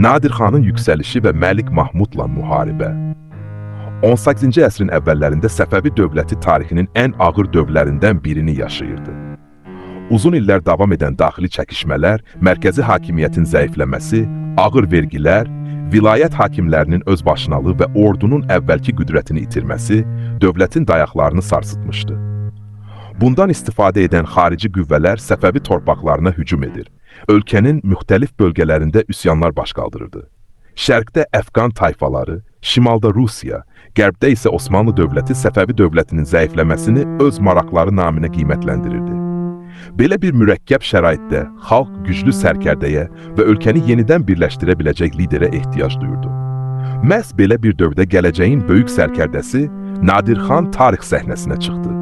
Nadir xanın yüksəlişi və Məlik Mahmudla müharibə. 18-ci əsrin əvvəllərində Səfəvi dövləti tarixinin ən ağır dövrlərindən birini yaşayırdı. Uzun illər davam edən daxili çəkişmələr, mərkəzi hakimiyyətin zəifləməsi, ağır vergilər, vilayət hakimlərinin özbaşınalığı və ordunun əvvəlki qüdrətini itirməsi dövlətin dayaqlarını sarsıtmışdı. Bundan istifadə edən xarici qüvvələr Səfəvi torpaqlarına hücum edir. Ölkənin müxtəlif bölgələrində üsyanlar baş qaldırırdı. Şərqdə Əfqan tayfaları, şimalda Rusiya, qərbdə isə Osmanlı dövləti Səfəvi dövlətinin zəifləməsini öz maraqları naminə qiymətləndirirdi. Belə bir mürəkkəb şəraitdə xalq güclü sərkərdəyə və ölkəni yenidən birləşdirə biləcək liderə ehtiyac duyurdu. Məhz belə bir dövrdə gələcəyin böyük sərkərdəsi Nadir xan tarix səhnəsinə çıxdı.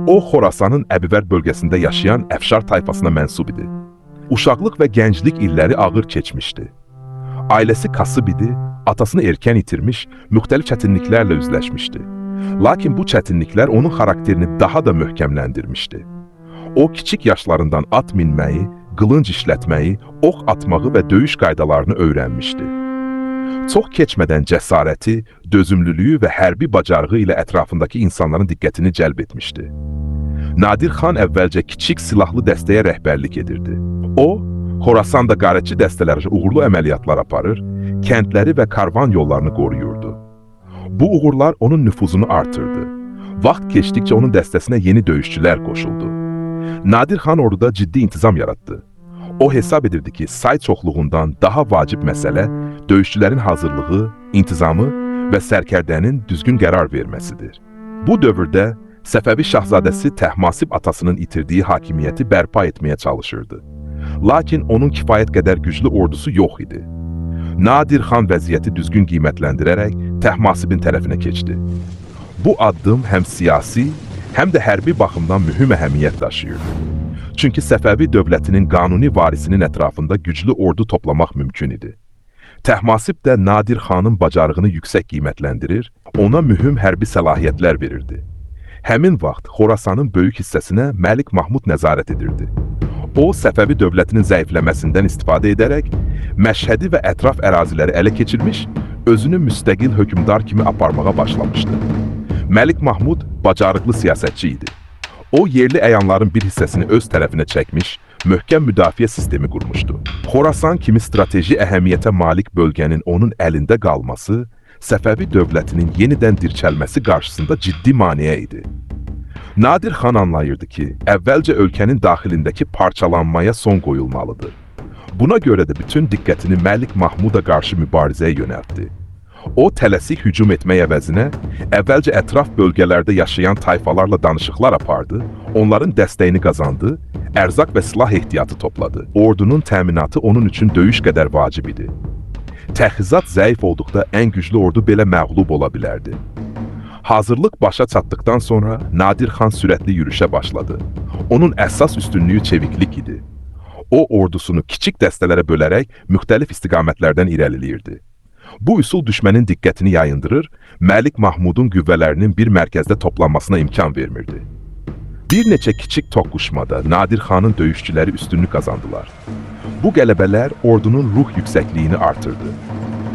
O, Xorasanın Əbivər bölgəsində yaşayan Əfşar tayfasına mənsub idi. Uşaqlıq və gənclik illəri ağır keçmişdi. Ailəsi kasıb idi, atasını erkən itirmiş, müxtəlif çətinliklərlə üzləşmişdi. Lakin bu çətinliklər onun xarakterini daha da möhkəmləndirmişdi. O, kiçik yaşlarından at minməyi, qılınc işlətməyi, ox atmağı və döyüş qaydalarını öyrənmişdi. Çox keçmədən cəsarəti, dözümlülüyü və hərbi bacarığı ilə ətrafındakı insanların diqqətini cəlb etmişdi. Nadir xan əvvəlcə kiçik silahlı dəstəyə rəhbərlik edirdi. O, Xorasanda qarətçi dəstələri uğurlu əməliyyatlar aparır, kəndləri və karvan yollarını qoruyurdu. Bu uğurlar onun nüfuzunu artırdı. Vaxt keçdikcə onun dəstəsinə yeni döyüşçülər qoşuldu. Nadir xan orduda ciddi intizam yaratdı. O hesab edirdi ki, say çoxluğundan daha vacib məsələ döyüşçülərin hazırlığı, intizamı və sərkərdənin düzgün qərar verməsidir. Bu dövrdə Səfəvi şahzadəsi Təhmasib atasının itirdiyi hakimiyyəti bərpa etməyə çalışırdı. Lakin onun kifayət qədər güclü ordusu yox idi. Nadir xan vəziyyəti düzgün qiymətləndirərək Təhmasibin tərəfinə keçdi. Bu addım həm siyasi, həm də hərbi baxımdan mühüm əhəmiyyət daşıyırdı. Çünki Səfəvi dövlətinin qanuni varisinin ətrafında güclü ordu toplamaq mümkün idi. Təhmasib də Nadir xanın bacarığını yüksək qiymətləndirir, ona mühüm hərbi səlahiyyətlər verirdi. Həmin vaxt Xorasanın böyük hissəsinə Məlik Mahmud nəzarət edirdi. O, Səfəvi dövlətinin zəifləməsindən istifadə edərək Məşhədi və ətraf əraziləri ələ keçirmiş, özünü müstəqil hökmdar kimi aparmağa başlamışdı. Məlik Mahmud bacarıqlı siyasətçi idi. O, yerli əyanların bir hissəsini öz tərəfinə çəkmiş, möhkəm müdafiə sistemi qurmuşdu. Xorasan kimi strateji əhəmiyyətə malik bölgənin onun əlində qalması, Səfəvi dövlətinin yenidən dirçəlməsi qarşısında ciddi maneə idi. Nadir xan anlayırdı ki, əvvəlcə ölkənin daxilindəki parçalanmaya son qoyulmalıdır. Buna görə də bütün diqqətini Məlik Mahmuda qarşı mübarizəyə yönəltdi. O, tələsik hücum etmək əvəzinə, əvvəlcə ətraf bölgələrdə yaşayan tayfalarla danışıqlar apardı, onların dəstəyini qazandı, ərzaq və silah ehtiyatı topladı. Ordunun təminatı onun üçün döyüş qədər vacib idi. Təxizat zəif olduqda ən güclü ordu belə məğlub ola bilərdi. Hazırlıq başa çatdıqdan sonra Nadir xan sürətli yürüşə başladı. Onun əsas üstünlüyü çeviklik idi. O, ordusunu kiçik dəstələrə bölərək müxtəlif istiqamətlərdən irəliləyirdi. Bu üsul düşmənin diqqətini yayındırır, Məlik Mahmudun qüvvələrinin bir mərkəzdə toplanmasına imkan vermirdi. Bir neçə kiçik toqquşmada Nadir xanın döyüşçüləri üstünlük qazandılar. Bu qələbələr ordunun ruh yüksəkliyini artırdı.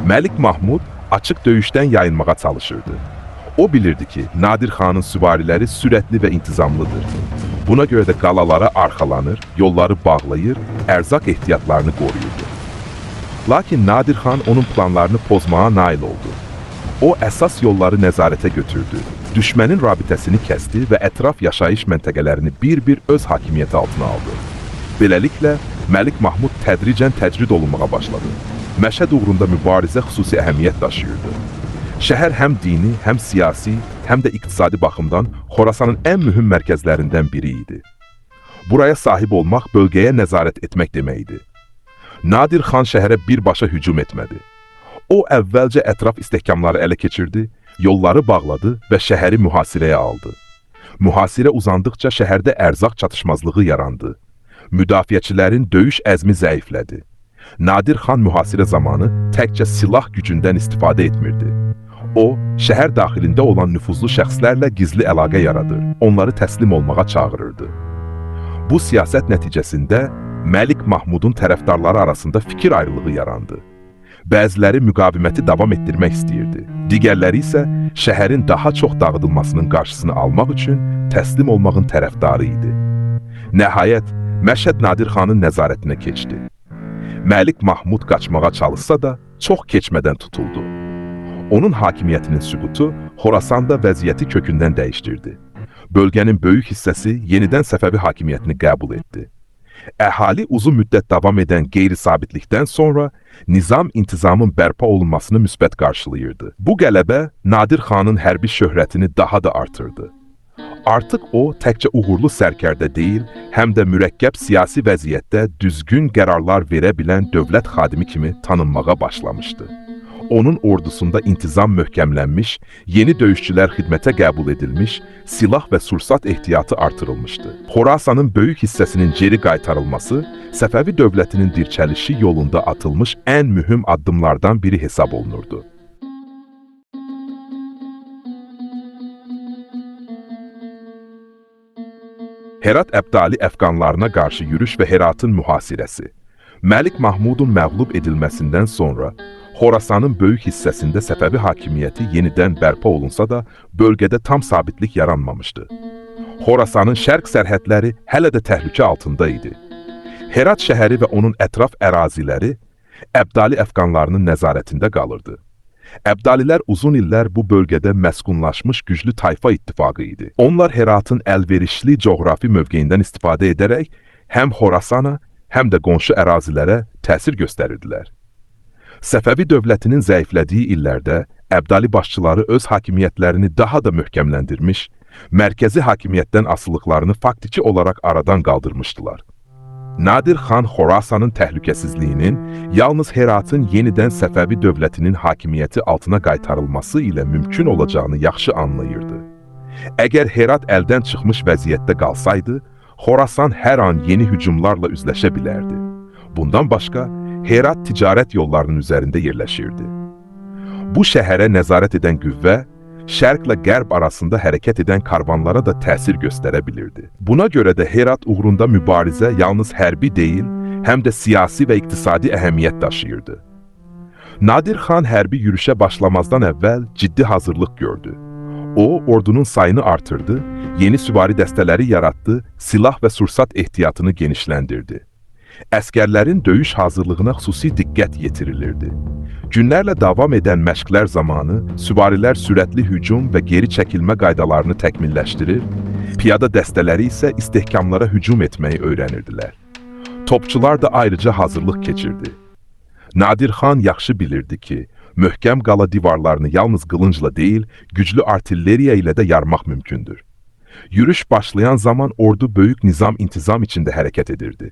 Məlik Mahmud açıq döyüşdən yayınmağa çalışırdı. O bilirdi ki, Nadir xanın süvariləri sürətli və intizamlıdır. Buna görə də qalalara arxalanır, yolları bağlayır, ərzaq ehtiyatlarını qoruyurdu. Lakin Nadir xan onun planlarını pozmağa nail oldu. O, əsas yolları nəzarətə götürdü, düşmənin rabitəsini kəsdi və ətraf yaşayış məntəqələrini bir-bir öz hakimiyyəti altına aldı. Beləliklə, Məlik Mahmud tədricən təcrid olunmağa başladı. Məşhəd uğrunda mübarizə xüsusi əhəmiyyət daşıyırdı. Şəhər həm dini, həm siyasi, həm də iqtisadi baxımdan Xorasanın ən mühüm mərkəzlərindən biri idi. Buraya sahib olmaq bölgəyə nəzarət etmək demək idi. Nadir xan şəhərə birbaşa hücum etmədi. O, əvvəlcə ətraf istehkamları ələ keçirdi, yolları bağladı və şəhəri mühasirəyə aldı. Mühasirə uzandıqca şəhərdə ərzaq çatışmazlığı yarandı. Müdafiəçilərin döyüş əzmi zəiflədi. Nadir xan mühasirə zamanı təkcə silah gücündən istifadə etmirdi. O, şəhər daxilində olan nüfuzlu şəxslərlə gizli əlaqə yaradır, onları təslim olmağa çağırırdı. Bu siyasət nəticəsində Məlik Mahmudun tərəfdarları arasında fikir ayrılığı yarandı. Bəziləri müqaviməti davam etdirmək istəyirdi. Digərləri isə şəhərin daha çox dağıdılmasının qarşısını almaq üçün təslim olmağın tərəfdarı idi. Nəhayət, Məşəd Nadir xanın nəzarətinə keçdi. Məlik Mahmud qaçmağa çalışsa da çox keçmədən tutuldu. Onun hakimiyyətinin süqutu Xorasanda vəziyyəti kökündən dəyişdirdi. Bölgənin böyük hissəsi yenidən Səfəvi hakimiyyətini qəbul etdi. Əhali uzun müddət davam edən qeyri-sabitlikdən sonra nizam-intizamın bərpa olunmasını müsbət qarşılayırdı. Bu qələbə Nadir xanın hərbi şöhrətini daha da artırdı. Artıq o, təkcə uğurlu sərkərdə deyil, həm də mürəkkəb siyasi vəziyyətdə düzgün qərarlar verə bilən dövlət xadimi kimi tanınmağa başlamışdı. Onun ordusunda intizam möhkəmlənmiş, yeni döyüşçülər xidmətə qəbul edilmiş, silah və sursat ehtiyatı artırılmışdı. Xorasanın böyük hissəsinin geri qaytarılması, Səfəvi dövlətinin dirçəlişi yolunda atılmış ən mühüm addımlardan biri hesab olunurdu. Herat Əbdali əfqanlarına qarşı yürüş və Heratın mühasirəsi. Məlik Mahmudun məğlub edilməsindən sonra Xorasanın böyük hissəsində Səfəvi hakimiyyəti yenidən bərpa olunsa da, bölgədə tam sabitlik yaranmamışdı. Xorasanın şərq sərhədləri hələ də təhlükə altında idi. Herat şəhəri və onun ətraf əraziləri Əbdali əfqanlarının nəzarətində qalırdı. Əbdalilər uzun illər bu bölgədə məskunlaşmış güclü tayfa ittifaqı idi. Onlar Heratın əlverişli coğrafi mövqeyindən istifadə edərək həm Xorasana, həm də qonşu ərazilərə təsir göstərirdilər. Səfəvi dövlətinin zəiflədiyi illərdə Əbdali başçıları öz hakimiyyətlərini daha da möhkəmləndirmiş, mərkəzi hakimiyyətdən asılılıqlarını faktiki olaraq aradan qaldırmışdılar. Nadir xan Xorasanın təhlükəsizliyinin yalnız Heratın yenidən Səfəvi dövlətinin hakimiyyəti altına qaytarılması ilə mümkün olacağını yaxşı anlayırdı. Əgər Herat əldən çıxmış vəziyyətdə qalsaydı, Xorasan hər an yeni hücumlarla üzləşə bilərdi. Bundan başqa, Herat ticarət yollarının üzərində yerləşirdi. Bu şəhərə nəzarət edən qüvvə, şərqlə qərb arasında hərəkət edən karvanlara da təsir göstərə bilirdi. Buna görə də Herat uğrunda mübarizə yalnız hərbi deyil, həm də siyasi və iqtisadi əhəmiyyət daşıyırdı. Nadir xan hərbi yürüşə başlamazdan əvvəl ciddi hazırlıq gördü. O, ordunun sayını artırdı, yeni süvari dəstələri yaratdı, silah və sursat ehtiyatını genişləndirdi. Əskərlərin döyüş hazırlığına xüsusi diqqət yetirilirdi. Günlərlə davam edən məşqlər zamanı süvarilər sürətli hücum və geri çəkilmə qaydalarını təkmilləşdirir, piyada dəstələri isə istehkamlara hücum etməyi öyrənirdilər. Topçular da ayrıca hazırlıq keçirdi. Nadir xan yaxşı bilirdi ki, möhkəm qala divarlarını yalnız qılıncla deyil, güclü artilleriya ilə də yarmaq mümkündür. Yürüş başlayan zaman ordu böyük nizam-intizam içində hərəkət edirdi.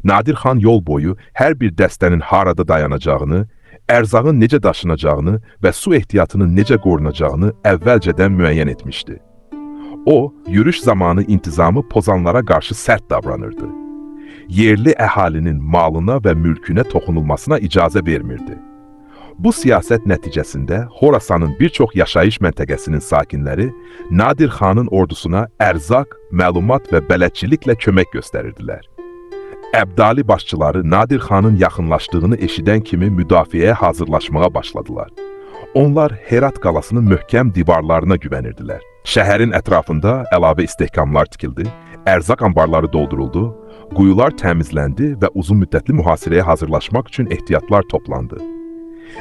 Nadir xan yol boyu hər bir dəstənin harada dayanacağını, ərzağın necə daşınacağını və su ehtiyatının necə qorunacağını əvvəlcədən müəyyən etmişdi. O, yürüş zamanı intizamı pozanlara qarşı sərt davranırdı. Yerli əhalinin malına və mülkünə toxunulmasına icazə vermirdi. Bu siyasət nəticəsində Xorasanın bir çox yaşayış məntəqəsinin sakinləri Nadir xanın ordusuna ərzaq, məlumat və bələdçiliklə kömək göstərirdilər. Əbdali başçıları Nadir xanın yaxınlaşdığını eşidən kimi müdafiəyə hazırlaşmağa başladılar. Onlar Herat qalasının möhkəm divarlarına güvənirdilər. Şəhərin ətrafında əlavə istehkamlar tikildi, ərzaq anbarları dolduruldu, quyular təmizləndi və uzun müddətli mühasirəyə hazırlaşmaq üçün ehtiyatlar toplandı.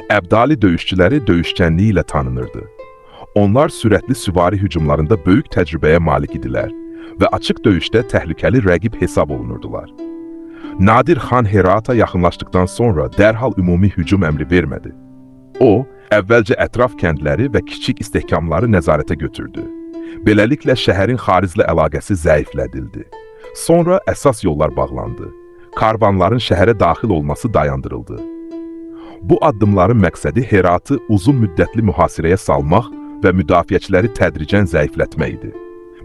Əbdali döyüşçüləri döyüşkənliyi ilə tanınırdı. Onlar sürətli süvari hücumlarında böyük təcrübəyə malik idilər və açıq döyüşdə təhlükəli rəqib hesab olunurdular. Nadir xan Herata yaxınlaşdıqdan sonra dərhal ümumi hücum əmri vermədi. O, əvvəlcə ətraf kəndləri və kiçik istehkamları nəzarətə götürdü. Beləliklə şəhərin xariclə əlaqəsi zəiflədildi. Sonra əsas yollar bağlandı. Karvanların şəhərə daxil olması dayandırıldı. Bu addımların məqsədi Heratı uzun müddətli mühasirəyə salmaq və müdafiəçiləri tədricən zəiflətmək idi.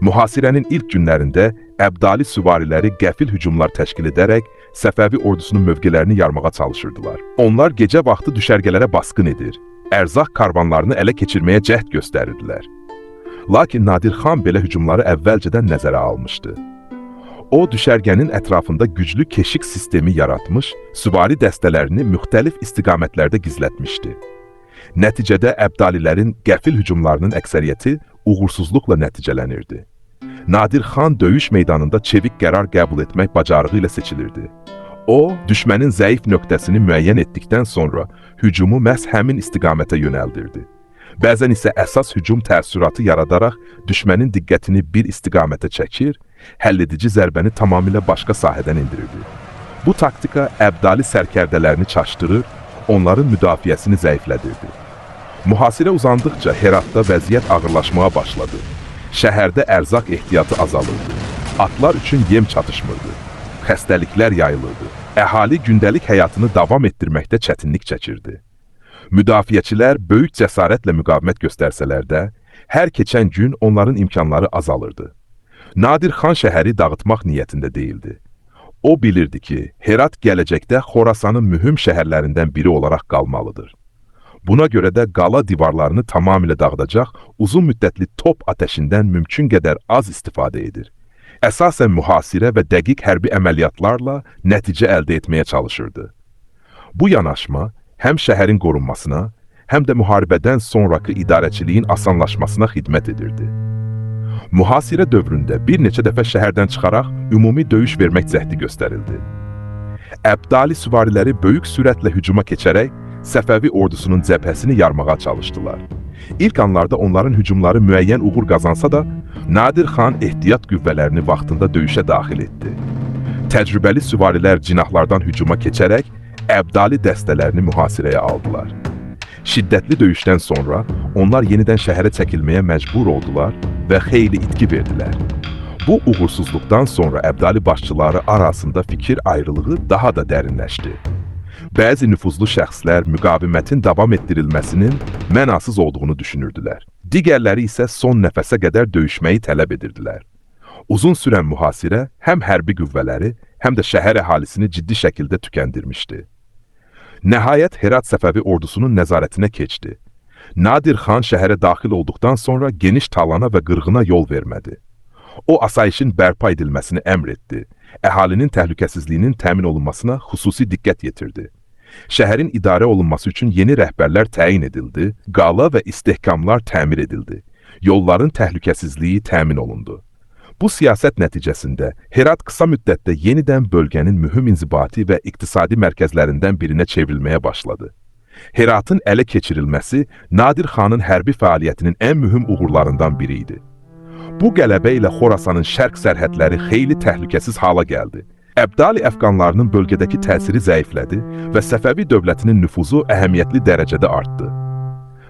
Mühasirənin ilk günlərində Əbdali süvariləri qəfil hücumlar təşkil edərək Səfəvi ordusunun mövqelərini yarmağa çalışırdılar. Onlar gecə vaxtı düşərgələrə basqın edir, ərzaq karvanlarını ələ keçirməyə cəhd göstərirdilər. Lakin Nadir xan belə hücumları əvvəlcədən nəzərə almışdı. O, düşərgənin ətrafında güclü keşik sistemi yaratmış, süvari dəstələrini müxtəlif istiqamətlərdə gizlətmişdi. Nəticədə Əbdalilərin qəfil hücumlarının əksəriyyəti uğursuzluqla nəticələnirdi. Nadir xan döyüş meydanında çevik qərar qəbul etmək bacarığı ilə seçilirdi. O, düşmənin zəif nöqtəsini müəyyən etdikdən sonra hücumu məhz həmin istiqamətə yönəldirdi. Bəzən isə əsas hücum təəssüratı yaradaraq düşmənin diqqətini bir istiqamətə çəkir, həlledici zərbəni tamamilə başqa sahədən indirirdi. Bu taktika Əbdali sərkərdələrini çaşdırır, onların müdafiəsini zəiflədirdi. Mühasirə uzandıqca Heratda vəziyyət ağırlaşmaya başladı. Şəhərdə ərzaq ehtiyatı azalırdı. Atlar üçün yem çatışmırdı. Xəstəliklər yayılırdı. Əhali gündəlik həyatını davam etdirməkdə çətinlik çəkirdi. Müdafiəçilər böyük cəsarətlə müqavimət göstərsələr də, hər keçən gün onların imkanları azalırdı. Nadir xan şəhəri dağıtmaq niyyətində değildi. O bilirdi ki, Herat gələcəkdə Xorasanın mühüm şəhərlərindən biri olaraq qalmalıdır. Buna görə də qala divarlarını tamamilə dağıdacaq, uzun müddətli top ateşindən mümkün qədər az istifadə edir. Əsasən mühasirə və dəqiq hərbi əməliyyatlarla nəticə əldə etməyə çalışırdı. Bu yanaşma həm şəhərin qorunmasına, həm də müharibədən sonraki idarəçiliyin asanlaşmasına xidmət edirdi. Mühasirə dövründə bir neçə dəfə şəhərdən çıxaraq ümumi döyüş vermək cəhdi göstərildi. Əbdali süvariləri böyük sürətlə hücuma keçərək Səfəvi ordusunun cəbhəsini yarmağa çalışdılar. İlk anlarda onların hücumları müəyyən uğur qazansa da, Nadir xan ehtiyat qüvvələrini vaxtında döyüşə daxil etdi. Təcrübəli süvarilər cinahlardan hücuma keçərək Əbdali dəstələrini mühasirəyə aldılar. Şiddətli döyüşdən sonra onlar yenidən şəhərə çəkilməyə məcbur oldular və xeyli itki verdilər. Bu uğursuzluqdan sonra Əbdali başçıları arasında fikir ayrılığı daha da dərinləşdi. Bəzi nüfuzlu şəxslər müqavimətin davam etdirilməsinin mənasız olduğunu düşünürdülər. Digərləri isə son nəfəsə qədər döyüşməyi tələb edirdilər. Uzun sürən mühasirə həm hərbi qüvvələri, həm də şəhər əhalisini ciddi şəkildə tükəndirmişdi. Nəhayət Herat Səfəvi ordusunun nəzarətinə keçdi. Nadir xan şəhərə daxil olduqdan sonra geniş talana və qırğına yol vermədi. O, asayişin bərpa edilməsini əmr etdi. Əhalinin təhlükəsizliyinin təmin olunmasına xüsusi diqqət yetirdi. Şəhərin idarə olunması üçün yeni rəhbərlər təyin edildi, qala və istehkamlar təmir edildi. Yolların təhlükəsizliyi təmin olundu. Bu siyasət nəticəsində Herat qısa müddətdə yenidən bölgənin mühüm inzibati və iqtisadi mərkəzlərindən birinə çevrilməyə başladı. Heratın ələ keçirilməsi Nadir xanın hərbi fəaliyyətinin ən mühüm uğurlarından biri idi. Bu qələbə ilə Xorasanın şərq sərhədləri xeyli təhlükəsiz hala gəldi. Əbdali əfqanlarının bölgədəki təsiri zəiflədi və Səfəvi dövlətinin nüfuzu əhəmiyyətli dərəcədə artdı.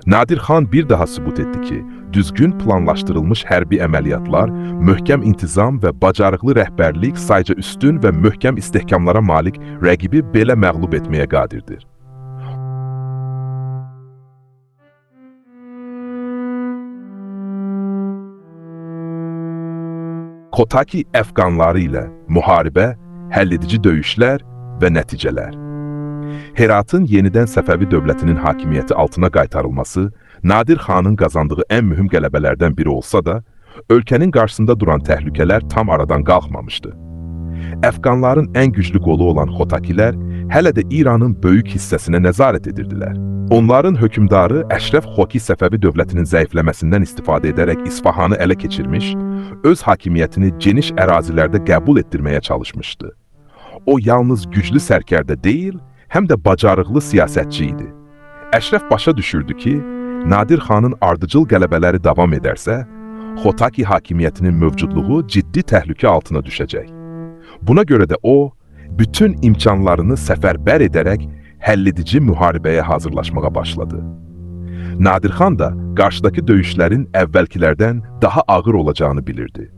Nadir xan bir daha sübut etdi ki, düzgün planlaşdırılmış hərbi əməliyyatlar, möhkəm intizam və bacarıqlı rəhbərlik sayca üstün və möhkəm istehkamlara malik rəqibi belə məğlub etməyə qadirdir. Kotaki əfqanları ilə müharibə, həlledici döyüşlər və nəticələr. Heratın yenidən Səfəvi dövlətinin hakimiyyəti altına qaytarılması Nadir xanın qazandığı ən mühüm qələbələrdən biri olsa da, ölkənin qarşısında duran təhlükələr tam aradan qalxmamışdı. Əfqanların ən güclü qolu olan Xotakilər hələ də İranın böyük hissəsinə nəzarət edirdilər. Onların hökmdarı Əşrəf Xoki Səfəvi dövlətinin zəifləməsindən istifadə edərək İsfahanı ələ keçirmiş, öz hakimiyyətini geniş ərazilərdə qəbul etdirməyə çalışmışdı. O yalnız güclü sərkərdə deyil, həm də bacarıqlı siyasətçi idi. Əşrəf başa düşürdü ki, Nadir xanın ardıcıl qələbələri davam edərsə, Xotaki hakimiyyətinin mövcudluğu ciddi təhlükə altına düşəcək. Buna görə də o, bütün imkanlarını səfərbər edərək həlledici müharibəyə hazırlaşmağa başladı. Nadir xan da qarşıdakı döyüşlərin əvvəlkilərdən daha ağır olacağını bilirdi.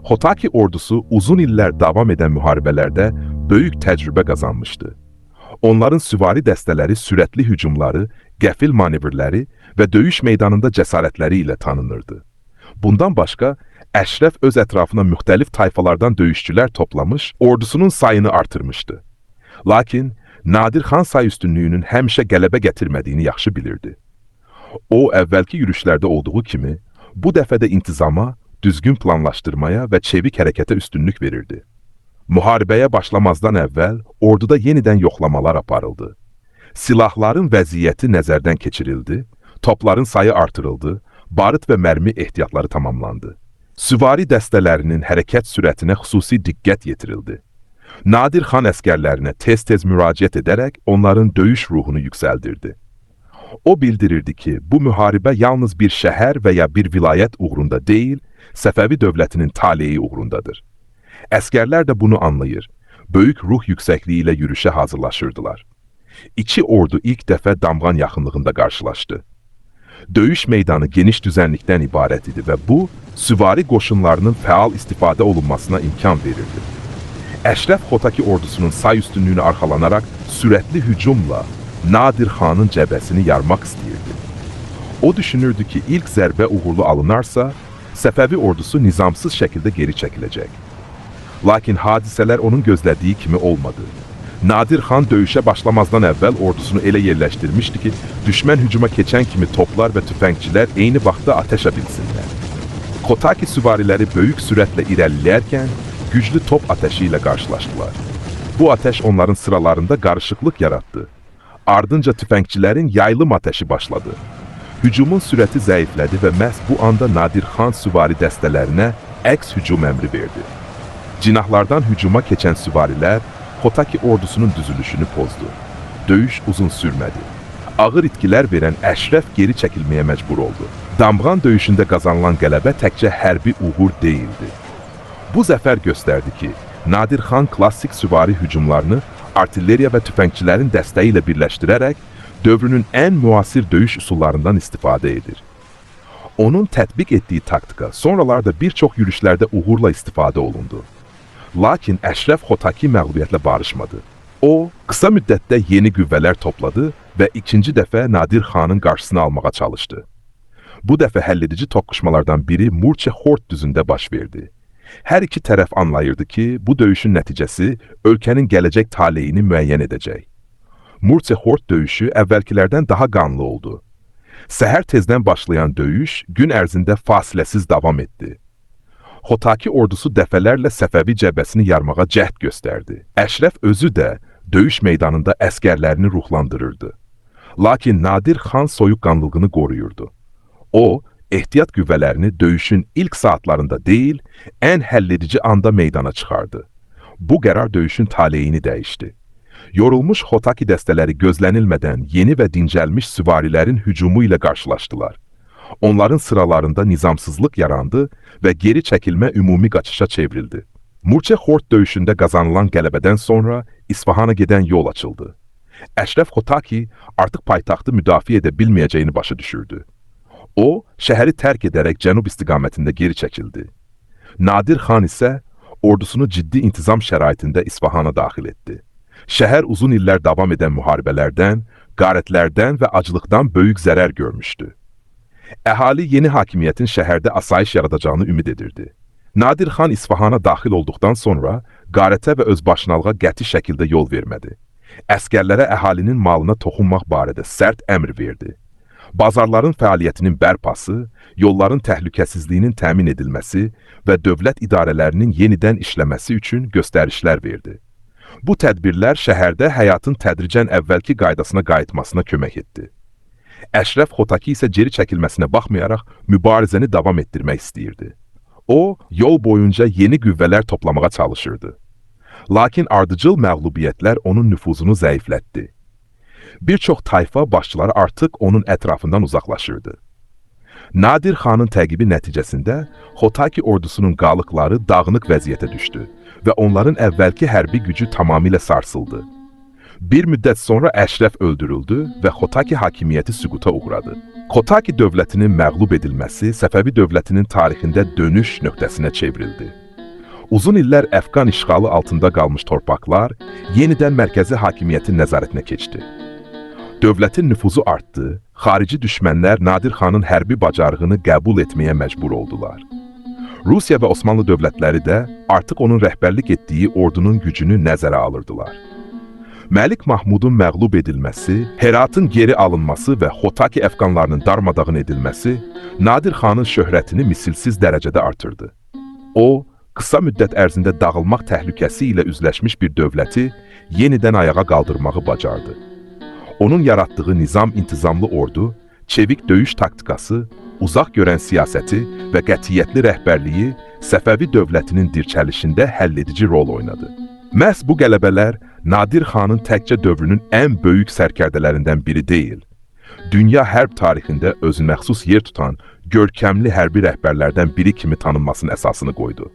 Xotaki ordusu uzun illər davam edən müharibələrdə böyük təcrübə qazanmışdı. Onların süvari dəstələri sürətli hücumları, qəfil manevrləri və döyüş meydanında cəsarətləri ilə tanınırdı. Bundan başqa, Əşrəf öz ətrafına müxtəlif tayfalardan döyüşçülər toplamış, ordusunun sayını artırmışdı. Lakin Nadir xan say üstünlüyünün həmişə qələbə gətirmədiyini yaxşı bilirdi. O, əvvəlki yürüşlərdə olduğu kimi, bu dəfə də intizama, düzgün planlaşdırmaya və çevik hərəkətə üstünlük verirdi. Müharibəyə başlamazdan əvvəl orduda yenidən yoxlamalar aparıldı. Silahların vəziyyəti nəzərdən keçirildi, topların sayı artırıldı, barıt və mərmi ehtiyatları tamamlandı. Süvari dəstələrinin hərəkət sürətinə xüsusi diqqət yetirildi. Nadir xan əskərlərinə tez-tez müraciət edərək onların döyüş ruhunu yüksəldirdi. O bildirirdi ki, bu müharibə yalnız bir şəhər və ya bir vilayət uğrunda deyil, Səfəvi dövlətinin taleyi uğrundadır. Əskərlər də bunu anlayır, böyük ruh yüksəkliyi ilə yürüşə hazırlaşırdılar. İki ordu ilk dəfə Damğan yaxınlığında qarşılaşdı. Döyüş meydanı geniş düzənlikdən ibarət idi və bu, süvari qoşunlarının fəal istifadə olunmasına imkan verirdi. Əşrəf Xotaki ordusunun say üstünlüyünü arxalanaraq sürətli hücumla Nadir xanın cəbhəsini yarmaq istəyirdi. O düşünürdü ki, ilk zərbə uğurlu alınarsa, Səfəvi ordusu nizamsız şəkildə geri çəkiləcək. Lakin hadisələr onun gözlədiyi kimi olmadı. Nadir xan döyüşə başlamazdan əvvəl ordusunu elə yerləşdirmişdi ki, düşmən hücuma keçən kimi toplar və tüfəngçilər eyni vaxtda atəşə bilsinlər. Xotaki süvariləri böyük sürətlə irəliləyərkən güclü top atəşi ilə qarşılaşdılar. Bu atəş onların sıralarında qarışıqlıq yaratdı. Ardınca tüfəngçilərin yaylım atəşi başladı. Hücumun sürəti zəiflədi və məhz bu anda Nadir xan süvari dəstələrinə əks hücum əmri verdi. Cinahlardan hücuma keçən süvarilər Xotaki ordusunun düzülüşünü pozdu. Döyüş uzun sürmədi. Ağır itkilər verən Əşrəf geri çəkilməyə məcbur oldu. Damğan döyüşündə qazanılan qələbə təkcə hərbi uğur deyildi. Bu zəfər göstərdi ki, Nadir xan klassik süvari hücumlarını artilleriya və tüfəngçilərin dəstəyi ilə birləşdirərək dövrünün ən müasir döyüş üsullarından istifadə edir. Onun tətbiq etdiyi taktika sonralarda bir çox yürüşlərdə uğurla istifadə olundu. Lakin Əşrəf Xotaki məğlubiyyətlə barışmadı. O, qısa müddətdə yeni qüvvələr topladı və ikinci dəfə Nadir xanın qarşısını almağa çalışdı. Bu dəfə həlledici toqquşmalardan biri Murçe Xort düzündə baş verdi. Hər iki tərəf anlayırdı ki, bu döyüşün nəticəsi ölkənin gələcək taleyini müəyyən edəcək. Murçe Xort döyüşü əvvəlkilərdən daha qanlı oldu. Səhər tezdən başlayan döyüş gün ərzində fasiləsiz davam etdi. Xotaki ordusu dəfələrlə Səfəvi cəbhəsini yarmağa cəhd göstərdi. Əşrəf özü də döyüş meydanında əskərlərini ruhlandırırdı. Lakin Nadir xan soyuqqanlılığını qoruyurdu. O, ehtiyat qüvvələrini döyüşün ilk saatlarında deyil, ən həlledici anda meydana çıxardı. Bu qərar döyüşün taleyini dəyişdi. Yorulmuş Xotaki dəstələri gözlənilmədən yeni və dincəlmiş süvarilərin hücumu ilə qarşılaşdılar. Onların sıralarında nizamsızlıq yarandı və geri çəkilmə ümumi qaçışa çevrildi. Murçe Xort döyüşündə qazanılan qələbədən sonra İsfahana gedən yol açıldı. Əşrəf Xotaki artıq paytaxtı müdafiə edə bilməyəcəyini başa düşürdü. O, şəhəri tərk edərək cənub istiqamətində geri çəkildi. Nadir xan isə ordusunu ciddi intizam şəraitində İsfahana daxil etdi. Şəhər uzun illər davam edən müharibələrdən, qarətlərdən və aclıqdan böyük zərər görmüşdü. Əhali yeni hakimiyyətin şəhərdə asayiş yaradacağını ümid edirdi. Nadir xan İsfahana daxil olduqdan sonra qarətə və özbaşınalığa qəti şəkildə yol vermədi. Əskərlərə əhalinin malına toxunmaq barədə sərt əmr verdi. Bazarların fəaliyyətinin bərpası, yolların təhlükəsizliyinin təmin edilməsi və dövlət idarələrinin yenidən işləməsi üçün göstərişlər verdi. Bu tədbirlər şəhərdə həyatın tədricən əvvəlki qaydasına qayıtmasına kömək etdi. Əşrəf Xotaki isə geri çəkilməsinə baxmayaraq mübarizəni davam etdirmək istəyirdi. O, yol boyunca yeni qüvvələr toplamağa çalışırdı. Lakin ardıcıl məğlubiyyətlər onun nüfuzunu zəiflətdi. Bir çox tayfa başçıları artıq onun ətrafından uzaqlaşırdı. Nadir xanın təqibi nəticəsində Xotaki ordusunun qalıqları dağınıq vəziyyətə düşdü və onların əvvəlki hərbi gücü tamamilə sarsıldı. Bir müddət sonra Əşrəf öldürüldü və Xotaki hakimiyyəti süquta uğradı. Xotaki dövlətinin məğlub edilməsi Səfəvi dövlətinin tarixində dönüş nöqtəsinə çevrildi. Uzun illər Əfqan işğalı altında qalmış torpaqlar yenidən mərkəzi hakimiyyətin nəzarətinə keçdi. Dövlətin nüfuzu artdı, xarici düşmənlər Nadir xanın hərbi bacarığını qəbul etməyə məcbur oldular. Rusiya və Osmanlı dövlətləri də artıq onun rəhbərlik etdiyi ordunun gücünü nəzərə alırdılar. Məlik Mahmudun məğlub edilməsi, Heratın geri alınması və Xotaki əfqanlarının darmadağın edilməsi Nadir xanın şöhrətini misilsiz dərəcədə artırdı. O, qısa müddət ərzində dağılmaq təhlükəsi ilə üzləşmiş bir dövləti yenidən ayağa qaldırmağı bacardı. Onun yaratdığı nizam-intizamlı ordu, çevik döyüş taktikası, uzaq görən siyasəti və qətiyyətli rəhbərliyi Səfəvi dövlətinin dirçəlişində həlledici rol oynadı. Məhz bu qələbələr Nadir xanın təkcə dövrünün ən böyük sərkərdələrindən biri deyil, dünya hərb tarixində özünəməxsus yer tutan görkəmli hərbi rəhbərlərdən biri kimi tanınmasının əsasını qoydu.